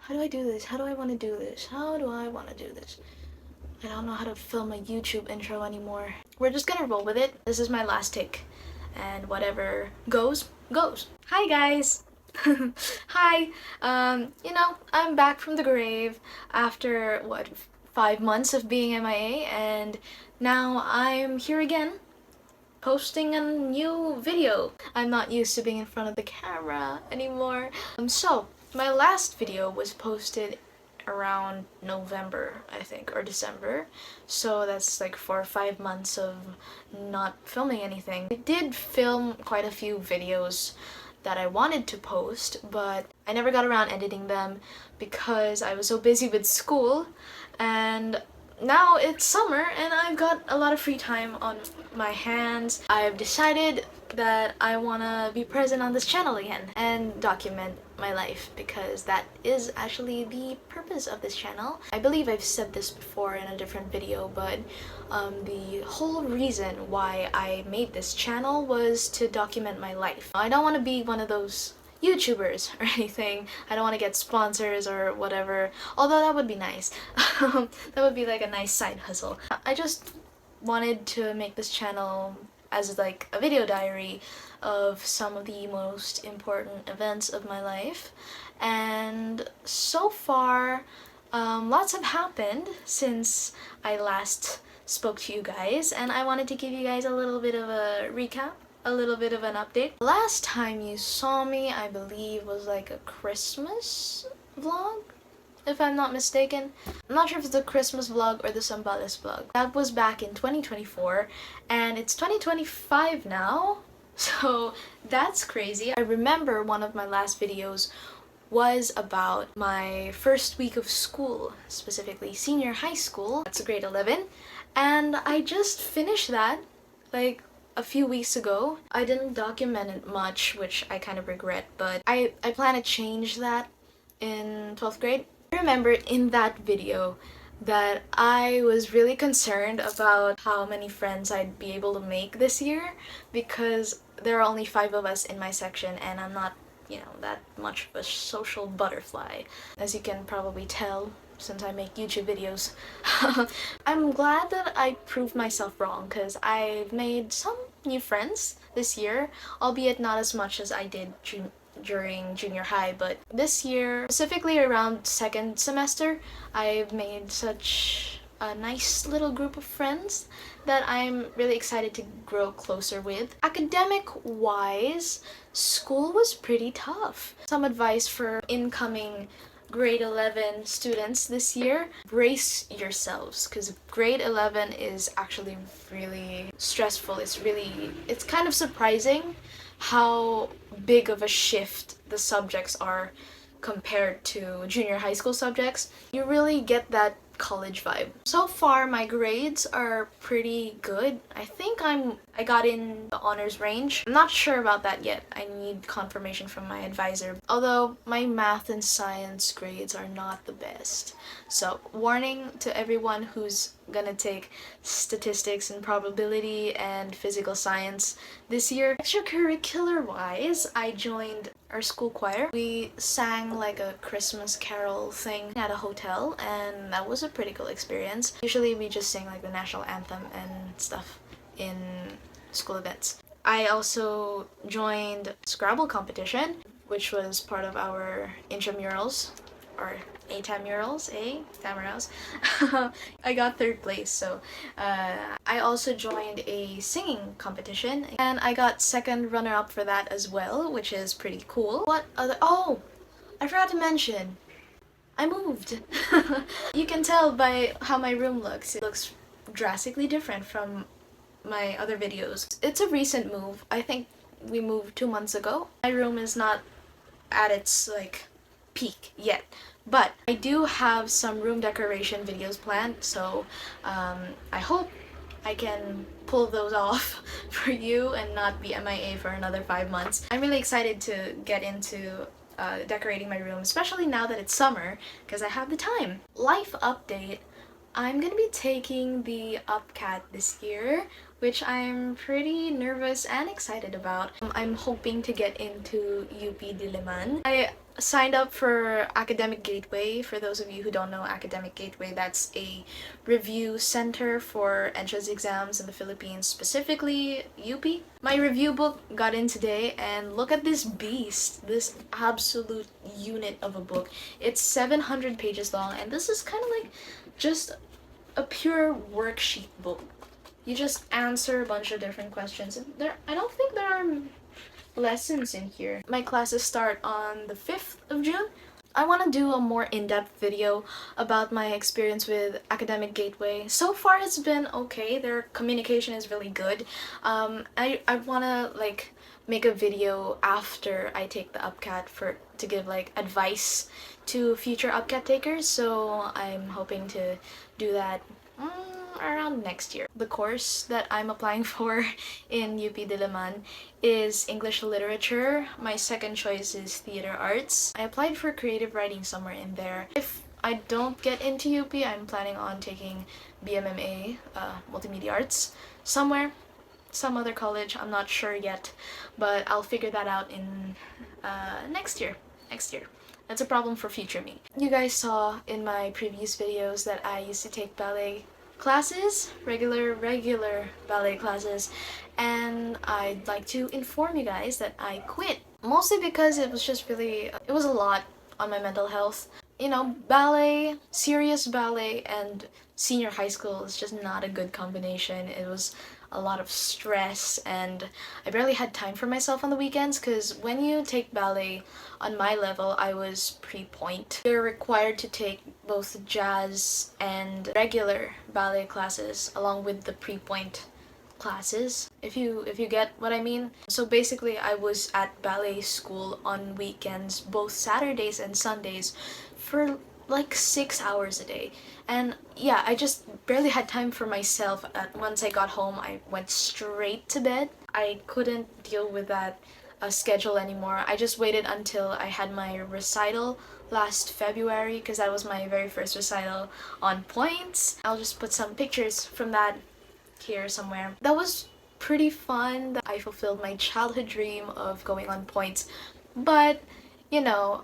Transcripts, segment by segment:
how do I do this? How do I want to do this? How do I want to do this? I don't know how to film a YouTube intro anymore. We're just gonna roll with it. This is my last take, and whatever goes, goes. Hi guys! Hi! I'm back from the grave after, 5 months of being MIA, and now I'm here again, posting a new video. I'm not used to being in front of the camera anymore. So, my last video was posted around November, I think, or December. So that's like 4 or 5 months of not filming anything. I did film quite a few videos that I wanted to post, but I never got around editing them because I was so busy with school, and now it's summer and I've got a lot of free time on my hands. I've decided that I want to be present on this channel again and document my life, because that is actually the purpose of this channel. I believe I've said this before in a different video, but the whole reason why I made this channel was to document my life. I don't want to be one of those YouTubers or anything. I don't want to get sponsors or whatever, although that would be nice. That would be like a nice side hustle. I just wanted to make this channel as like a video diary of some of the most important events of my life, and so far lots have happened since I last spoke to you guys, and I wanted to give you guys a little bit of a recap, a little bit of an update. Last time you saw me, I believe, was like a Christmas vlog, if I'm not mistaken. I'm not sure if it's the Christmas vlog or the Sambales vlog. That was back in 2024, and it's 2025 now, so that's crazy. I remember one of my last videos was about my first week of school, specifically senior high school. That's grade 11, and I just finished that like a few weeks ago. I didn't document it much, which I kind of regret, but I plan to change that in 12th grade. I remember in that video that I was really concerned about how many friends I'd be able to make this year, because there are only 5 of us in my section and I'm not, that much of a social butterfly, as you can probably tell since I make YouTube videos. I'm glad that I proved myself wrong, because I've made some new friends this year, albeit not as much as I did during junior high, but this year, specifically around second semester, I've made such a nice little group of friends that I'm really excited to grow closer with. Academic-wise, school was pretty tough. Some advice for incoming grade 11 students this year: brace yourselves, because grade 11 is actually really stressful. It's kind of surprising how big of a shift the subjects are compared to junior high school subjects. You really get that college vibe. So far, my grades are pretty good. I think I got in the honors range. I'm not sure about that yet. I need confirmation from my advisor. Although my math and science grades are not the best. So, warning to everyone who's gonna take statistics and probability and physical science this year. Extracurricular wise, I joined our school choir. We sang like a Christmas carol thing at a hotel, and that was a pretty cool experience. Usually we just sing like the national anthem and stuff in school events. I also joined Scrabble competition, which was part of our intramurals, or A-Tam-murals. I got 3rd place, so I also joined a singing competition, and I got 2nd runner-up for that as well, which is pretty cool. Oh! I forgot to mention, I moved! You can tell by how my room looks. It looks drastically different from my other videos. It's a recent move. I think we moved 2 months ago. My room is not at its peak yet, but I do have some room decoration videos planned, so I hope I can pull those off for you and not be MIA for another 5 months. I'm really excited to get into decorating my room, especially now that it's summer, because I have the time. Life update: I'm gonna be taking the UPCAT this year, which I'm pretty nervous and excited about. I'm hoping to get into UP Diliman. I signed up for Academic Gateway. For those of you who don't know Academic Gateway, that's a review center for entrance exams in the Philippines, specifically UP. My review book got in today, and look at this beast, this absolute unit of a book. It's 700 pages long, and this is kind of like just a pure worksheet book. You just answer a bunch of different questions. And I don't think there are lessons in here. My classes start on the 5th of June. I want to do a more in-depth video about my experience with Academic Gateway. So far it's been okay. Their communication is really good. I want to like make a video after I take the UPCAT to give like advice to future UPCAT takers, so I'm hoping to do that around next year. The course that I'm applying for in UP Diliman is English Literature. My second choice is Theater Arts. I applied for creative writing somewhere in there. If I don't get into UP, I'm planning on taking BMMA, Multimedia Arts, somewhere, some other college. I'm not sure yet, but I'll figure that out in next year. That's a problem for future me. You guys saw in my previous videos that I used to take ballet classes, regular ballet classes, and I'd like to inform you guys that I quit. Mostly because it was just really, it was a lot on my mental health. You know, ballet, serious ballet, and senior high school is just not a good combination. It was a lot of stress, and I barely had time for myself on the weekends, because when you take ballet on my level, I was pre-point. You're required to take both jazz and regular ballet classes along with the pre-point classes, if you get what I mean. So basically I was at ballet school on weekends, both Saturdays and Sundays, for like 6 hours a day. And yeah, I just barely had time for myself. Once I got home, I went straight to bed. I couldn't deal with that schedule anymore. I just waited until I had my recital last February, because that was my very first recital on points. I'll just put some pictures from that here somewhere. That was pretty fun. I fulfilled my childhood dream of going on points, but you know,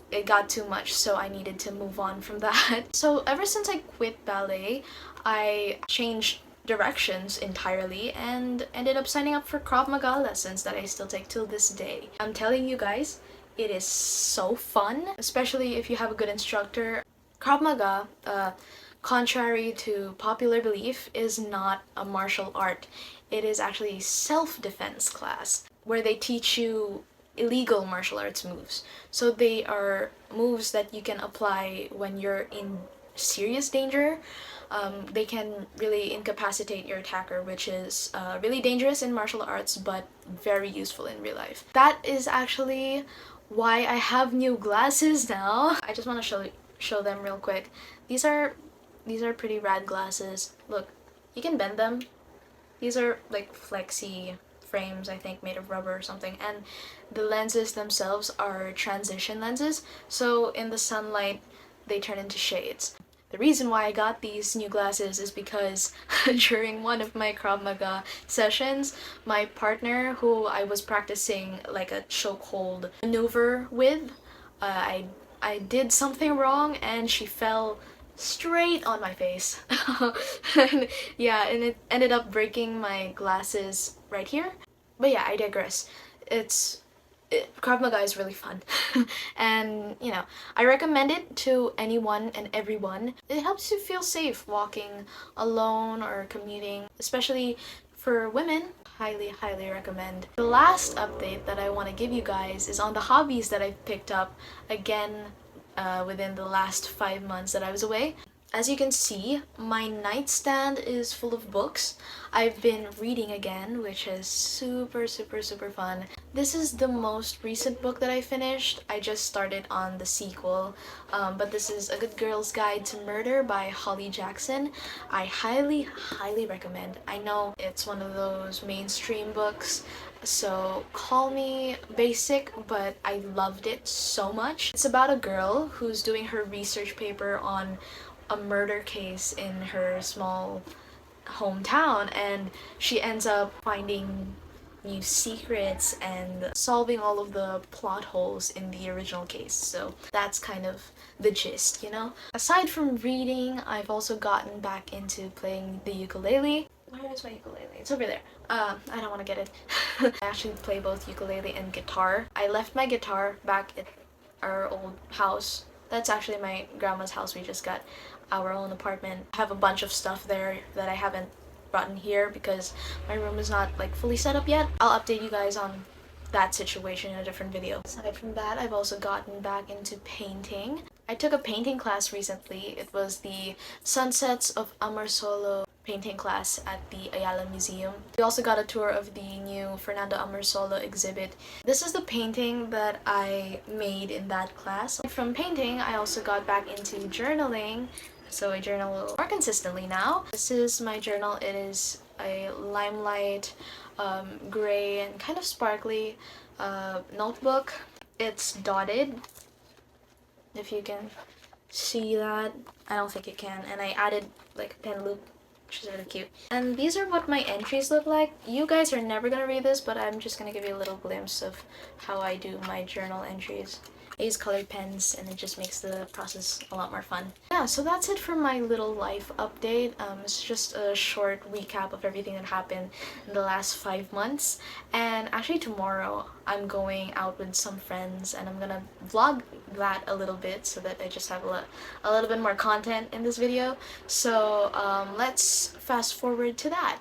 it got too much, so I needed to move on from that. So ever since I quit ballet, I changed directions entirely and ended up signing up for Krav Maga lessons that I still take till this day. I'm telling you guys, it is so fun, especially if you have a good instructor. Krav Maga, contrary to popular belief, is not a martial art. It is actually a self-defense class where they teach you illegal martial arts moves. So they are moves that you can apply when you're in serious danger. They can really incapacitate your attacker, which is really dangerous in martial arts but very useful in real life. That is actually why I have new glasses now. I just want to show them real quick. These are pretty rad glasses. Look, you can bend them. These are like flexi frames, I think, made of rubber or something, and the lenses themselves are transition lenses, so in the sunlight they turn into shades. The reason why I got these new glasses is because during one of my Krav Maga sessions, my partner, who I was practicing like a chokehold maneuver with, I did something wrong and she fell straight on my face. And yeah, and it ended up breaking my glasses right here. But yeah, I digress. Krav Maga is really fun. And you know, I recommend it to anyone and everyone. It helps you feel safe walking alone or commuting, especially for women. Highly recommend. The last update that I want to give you guys is on the hobbies that I've picked up again within the last 5 months that I was away. As you can see, my nightstand is full of books. I've been reading again, which is super fun. This is the most recent book that I finished. I just started on the sequel, but this is A Good Girl's Guide to Murder by Holly Jackson. I highly recommend. I know it's one of those mainstream books, so call me basic, but I loved it so much. It's about a girl who's doing her research paper on a murder case in her small hometown, and she ends up finding new secrets and solving all of the plot holes in the original case. So that's kind of the gist, you know? Aside from reading, I've also gotten back into playing the ukulele. Where is my ukulele? It's over there. I don't want to get it. I actually play both ukulele and guitar. I left my guitar back at our old house. That's actually my grandma's house. We just got our own apartment. I have a bunch of stuff there that I haven't brought in here because my room is not like fully set up yet. I'll update you guys on that situation in a different video. Aside from that, I've also gotten back into painting. I took a painting class recently. It was the Sunsets of Amorsolo painting class at the Ayala Museum. We also got a tour of the new Fernando Amorsolo exhibit. This is the painting that I made in that class. From painting, I also got back into journaling, so I journal more consistently now. This is my journal. It is a limelight, gray and kind of sparkly notebook. It's dotted, if you can see that. I don't think you can. And I added like a pen loop, which is really cute. And these are what my entries look like. You guys are never gonna read this, but I'm just gonna give you a little glimpse of how I do my journal entries. I use colored pens and it just makes the process a lot more fun. Yeah, so that's it for my little life update. It's just a short recap of everything that happened in the last 5 months. And actually tomorrow I'm going out with some friends and I'm gonna vlog that a little bit so that I just have a little bit more content in this video. So let's fast forward to that.